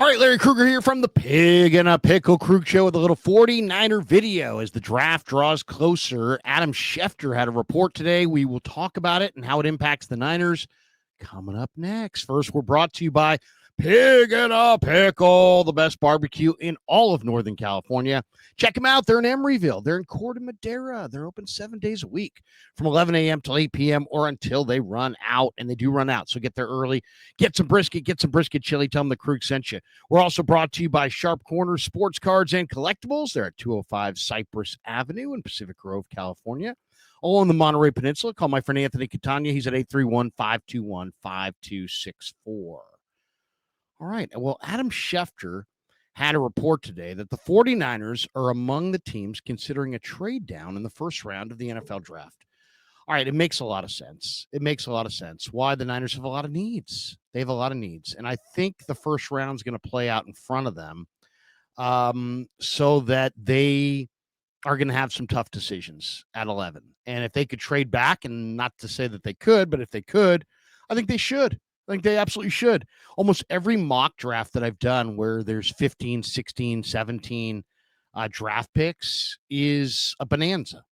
All right, Larry Krueger here from the Pig and a Pickle Krug Show with a little 49er video as the draft draws closer. Adam Schefter had a report today. We will talk about it and how it impacts the Niners coming up next. First, we're brought to you by Pig and a Pickle, the best barbecue in all of Northern California. Check them out. They're in Emeryville. They're in Corte Madera. They're open 7 days a week from 11 a.m. till 8 p.m. or until they run out, and they do run out. So get there early. Get some brisket chili. Tell them the Krug sent you. We're also brought to you by Sharp Corners Sports Cards and Collectibles. They're at 205 Cypress Avenue in Pacific Grove, California. Along the Monterey Peninsula, call my friend Anthony Catania. He's at 831-521-5264. All right. Well, Adam Schefter had a report today that the 49ers are among the teams considering a trade down in the first round of the NFL draft. All right, it makes a lot of sense. Why? The Niners have a lot of needs. They have a lot of needs. And I think the first round is going to play out in front of them so that they are going to have some tough decisions at 11. And if they could trade back, and not to say that they could, but if they could, I think they should. I think they absolutely should. Almost every mock draft that I've done where there's 15, 16, 17 draft picks is a bonanza.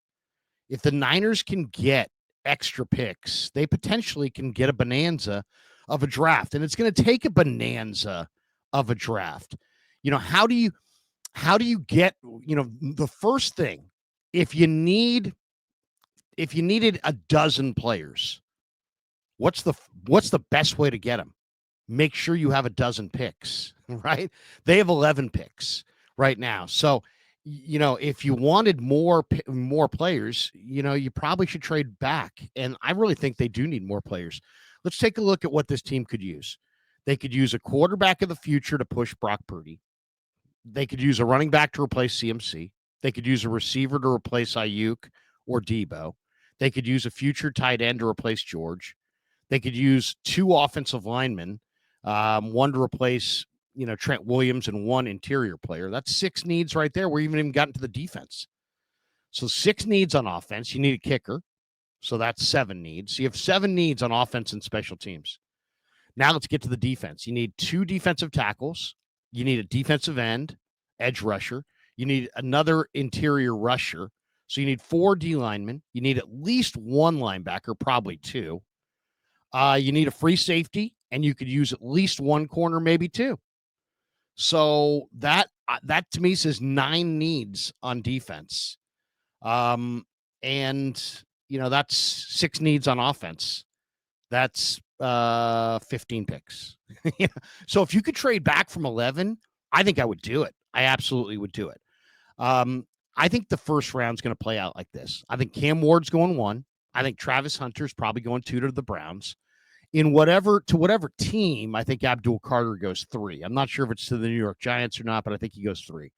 If the Niners can get extra picks, they potentially can get a bonanza of a draft. And it's going to take a bonanza of a draft. You know, how do you get, the first thing, if you needed a dozen players, what's the best way to get them? Make sure you have a dozen picks, right? They have 11 picks right now. So, if you wanted more players, you probably should trade back. And I really think they do need more players. Let's take a look at what this team could use. They could use a quarterback of the future to push Brock Purdy. They could use a running back to replace CMC. They could use a receiver to replace Ayuk or Debo. They could use a future tight end to replace George. They could use 2 offensive linemen, one to replace, Trent Williams and 1 interior player. That's 6 needs right there. We haven't even gotten to the defense. So 6 needs on offense. You need a kicker. So that's 7 needs. So you have 7 needs on offense and special teams. Now let's get to the defense. You need 2 defensive tackles. You need a defensive end, edge rusher. You need another interior rusher. So you need 4 D linemen. You need at least 1 linebacker, probably 2. You need a free safety, and you could use at least 1 corner, maybe 2. So that to me says 9 needs on defense. And that's 6 needs on offense. That's 15 picks. So if you could trade back from 11, I think I would do it. I absolutely would do it. I think the first round's going to play out like this. I think Cam Ward's going 1. I think Travis Hunter's probably going 2 to the Browns. Whatever team, I think Abdul Carter goes 3. I'm not sure if it's to the New York Giants or not, but I think he goes 3.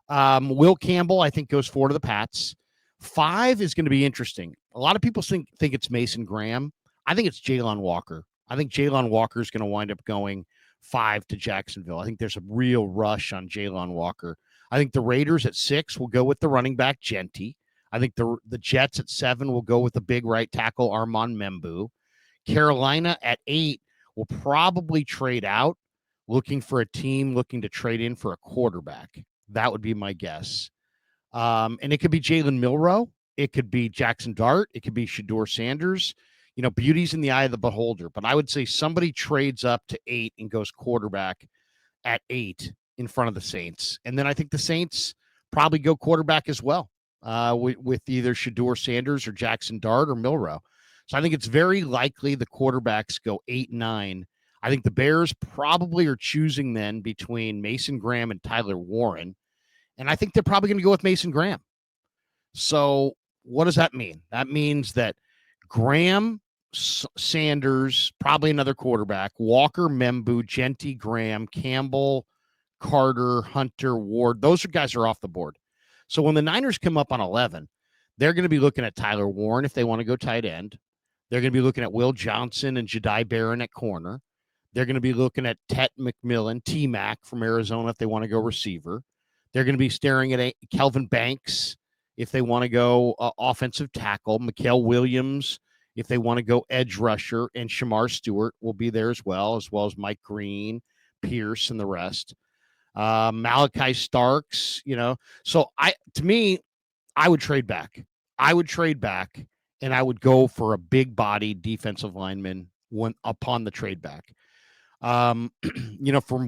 Will Campbell, I think, goes 4 to the Pats. 5 is going to be interesting. A lot of people think it's Mason Graham. I think it's Jalen Walker. I think Jalen Walker is going to wind up going 5 to Jacksonville. I think there's a real rush on Jalen Walker. I think the Raiders at 6 will go with the running back Genty. I think the Jets at 7 will go with the big right tackle Armand Membu. Carolina at 8 will probably trade out, looking for a team looking to trade in for a quarterback. That would be my guess. And it could be Jalen Milroe. It could be Jackson Dart. It could be Shedeur Sanders. Beauty's in the eye of the beholder. But I would say somebody trades up to 8 and goes quarterback at 8 in front of the Saints. And then I think the Saints probably go quarterback as well with either Shedeur Sanders or Jackson Dart or Milroe. So I think it's very likely the quarterbacks go 8, 9. I think the Bears probably are choosing then between Mason Graham and Tyler Warren. And I think they're probably going to go with Mason Graham. So what does that mean? That means that Graham, Sanders, probably another quarterback, Walker, Membu, Genty, Graham, Campbell, Carter, Hunter, Ward, those guys are off the board. So when the Niners come up on 11, they're going to be looking at Tyler Warren if they want to go tight end. They're going to be looking at Will Johnson and Jedi Barron at corner. They're going to be looking at Tet McMillan, T-Mac from Arizona if they want to go receiver. They're going to be staring at Kelvin Banks if they want to go offensive tackle. Mikael Williams if they want to go edge rusher. And Shamar Stewart will be there as well as Mike Green, Pierce and the rest. Malachi Starks, So to me, I would trade back. I would trade back, and I would go for a big body defensive lineman upon the trade back. From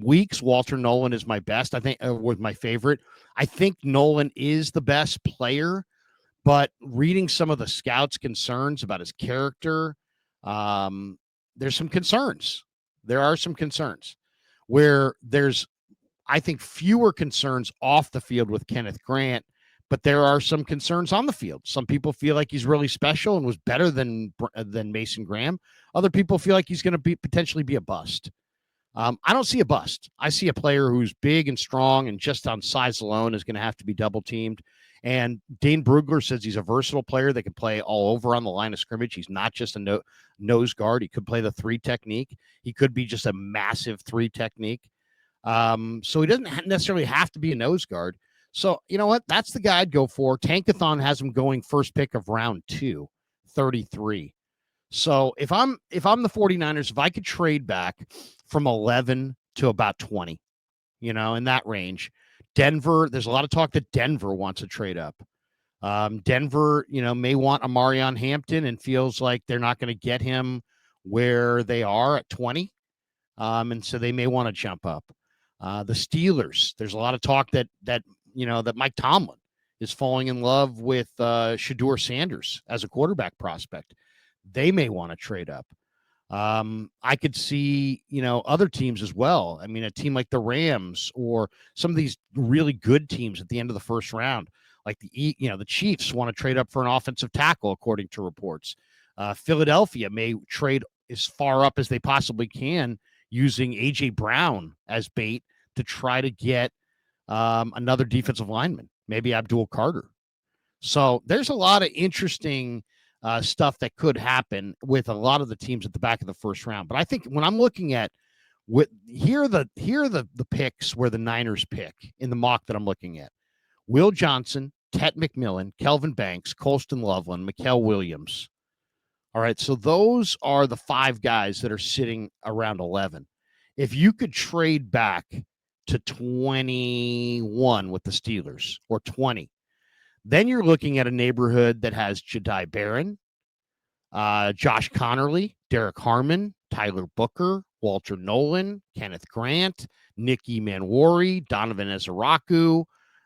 weeks, Walter Nolan is my best. I think was my favorite. I think Nolan is the best player, but reading some of the scouts' concerns about his character, there's some concerns. There are some concerns where there's, I think, fewer concerns off the field with Kenneth Grant, but there are some concerns on the field. Some people feel like he's really special and was better than Mason Graham. Other people feel like he's going to potentially be a bust. I don't see a bust. I see a player who's big and strong and just on size alone is going to have to be double teamed. And Dane Brugler says he's a versatile player that can play all over on the line of scrimmage. He's not just a nose guard. He could play the 3 technique. He could be just a massive 3 technique. So he doesn't necessarily have to be a nose guard. So you know what? That's the guy I'd go for. Tankathon has him going first pick of round 2, 33. So if I'm the 49ers, if I could trade back from 11 to about 20, in that range, Denver, there's a lot of talk that Denver wants to trade up. Denver, may want Amarion Hampton and feels like they're not going to get him where they are at 20. And so they may want to jump up. The Steelers, there's a lot of talk that Mike Tomlin is falling in love with Shedeur Sanders as a quarterback prospect. They may want to trade up. I could see, other teams as well. I mean, a team like the Rams or some of these really good teams at the end of the first round, like the Chiefs want to trade up for an offensive tackle, according to reports. Philadelphia may trade as far up as they possibly can using A.J. Brown as bait to try to get another defensive lineman, maybe Abdul Carter. So there's a lot of interesting stuff that could happen with a lot of the teams at the back of the first round. But I think when I'm looking at here are the picks where the Niners pick in the mock that I'm looking at: Will Johnson, Tet McMillan, Kelvin Banks, Colston Loveland, Mikael Williams. All right, so those are the 5 guys that are sitting around 11. If you could trade back to 21 with the Steelers or 20, then you're looking at a neighborhood that has Jedi Barron, Josh Connerly, Derek Harmon, Tyler Booker, Walter Nolan, Kenneth Grant, Nicky Manwari, Donovan Ezeraku.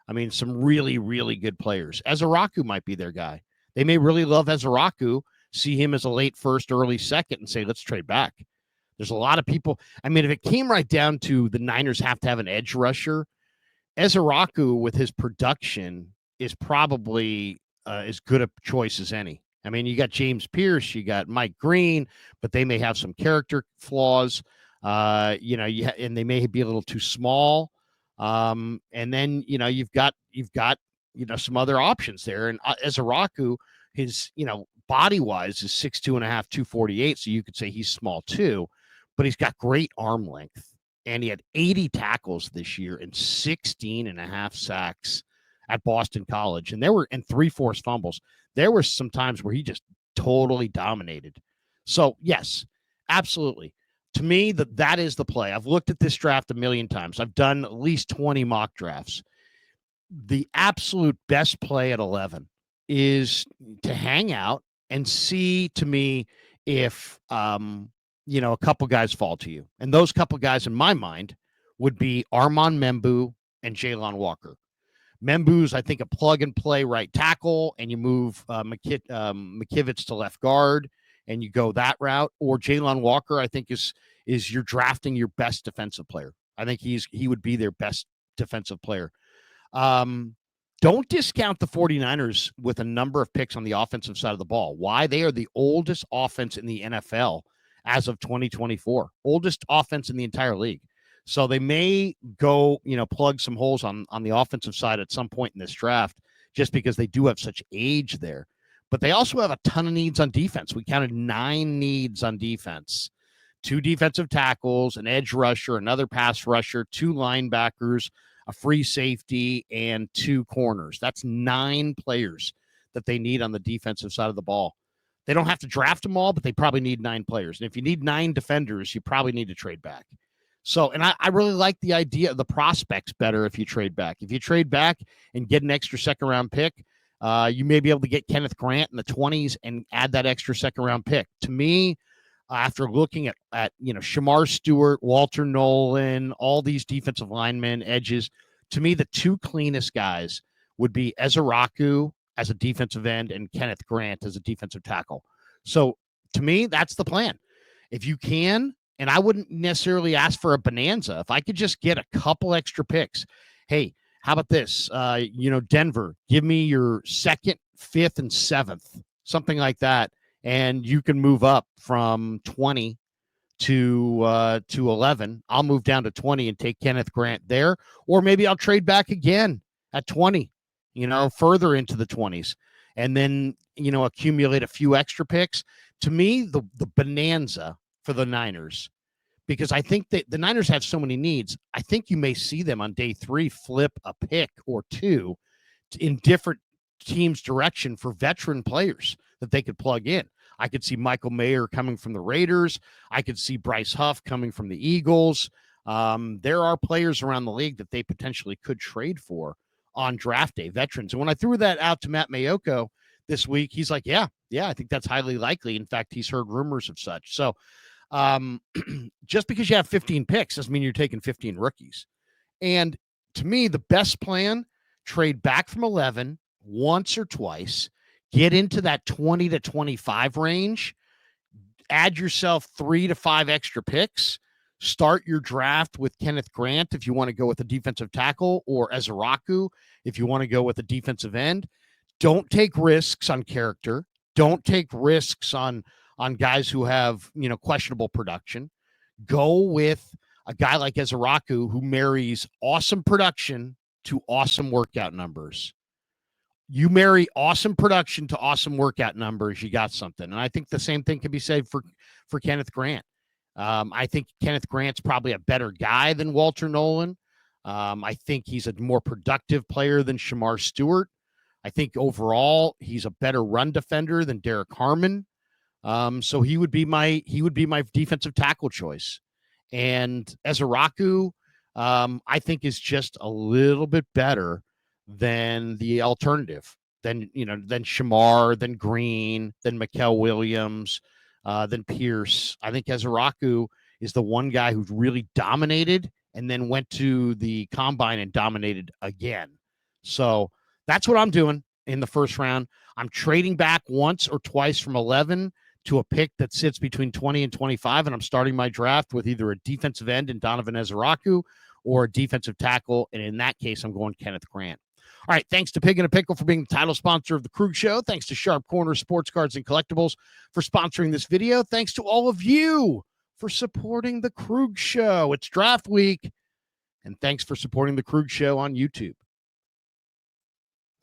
I mean, some really, really good players. Ezeraku might be their guy. They may really love Ezeraku, see him as a late first, early second, and say, let's trade back. There's a lot of people. I mean, if it came right down to the Niners have to have an edge rusher, Ezeraku with his production is probably as good a choice as any. I mean, you got James Pierce, you got Mike Green, but they may have some character flaws. And they may be a little too small. And then you've got some other options there. And Ezeraku, his body wise is 6'2.5", 248. So you could say he's small too, but he's got great arm length. And he had 80 tackles this year and 16.5 sacks at Boston College. And 3 forced fumbles. There were some times where he just totally dominated. So yes, absolutely. To me, that is the play. I've looked at this draft a million times. I've done at least 20 mock drafts. The absolute best play at 11 is to hang out and see, to me, if a couple guys fall to you. And those couple guys in my mind would be Armand Membu and Jalen Walker. Membu's, I think, a plug-and-play right tackle, and you move McKivitz to left guard, and you go that route. Or Jalen Walker, I think, is you're drafting your best defensive player. I think he would be their best defensive player. Don't discount the 49ers with a number of picks on the offensive side of the ball. Why? They are the oldest offense in the NFL as of 2024. Oldest offense in the entire league. So they may go, plug some holes on the offensive side at some point in this draft, just because they do have such age there. But they also have a ton of needs on defense. We counted 9 needs on defense: 2 defensive tackles, an edge rusher, another pass rusher, 2 linebackers, a free safety, and 2 corners. That's 9 players that they need on the defensive side of the ball. They don't have to draft them all, but they probably need 9 players. And if you need 9 defenders, you probably need to trade back. So, and I really like the idea of the prospects better if you trade back. If you trade back and get an extra second round pick, you may be able to get Kenneth Grant in the 20s and add that extra second round pick. To me, after looking at Shamar Stewart, Walter Nolan, all these defensive linemen, edges, to me, the two cleanest guys would be Ezeraku as a defensive end and Kenneth Grant as a defensive tackle. So to me, that's the plan. If you can, and I wouldn't necessarily ask for a bonanza, if I could just get a couple extra picks. Hey, how about this? Denver, give me your 2nd, 5th, and 7th, something like that. And you can move up from 20 to 11. I'll move down to 20 and take Kenneth Grant there. Or maybe I'll trade back again at 20, further into the 20s. And then, accumulate a few extra picks. To me, the bonanza for the Niners, because I think that the Niners have so many needs, I think you may see them on day 3 flip a pick or two in different teams' direction for veteran players that they could plug in. I could see Michael Mayer coming from the Raiders. I could see Bryce Huff coming from the Eagles. There are players around the league that they potentially could trade for on draft day, veterans. And when I threw that out to Matt Mayoko this week, he's like, yeah, I think that's highly likely. In fact, he's heard rumors of such. So just because you have 15 picks doesn't mean you're taking 15 rookies. And to me, the best plan, trade back from 11 once or twice, get into that 20 to 25 range, add yourself 3 to 5 extra picks, start your draft with Kenneth Grant if you want to go with a defensive tackle, or Ezeraku if you want to go with a defensive end. Don't take risks on character. Don't take risks on guys who have, questionable production. Go with a guy like Ezeraku who marries awesome production to awesome workout numbers. You marry awesome production to awesome workout numbers, you got something. And I think the same thing can be said for Kenneth Grant. I think Kenneth Grant's probably a better guy than Walter Nolan. I think he's a more productive player than Shamar Stewart. I think overall he's a better run defender than Derek Harmon. So he would be my defensive tackle choice. And Ezeraku, I think, is just a little bit better than the alternative, than Shamar, than Green, than Mikael Williams, than Pierce. I think Ezeraku is the one guy who's really dominated and then went to the combine and dominated again. So that's what I'm doing in the first round. I'm trading back once or twice from 11 to a pick that sits between 20 and 25, and I'm starting my draft with either a defensive end in Donovan Ezeraku or a defensive tackle, and in that case, I'm going Kenneth Grant. All right, thanks to Pig and a Pickle for being the title sponsor of the Krug Show. Thanks to Sharp Corner Sports Cards and Collectibles for sponsoring this video. Thanks to all of you for supporting the Krug Show. It's draft week, and thanks for supporting the Krug Show on YouTube.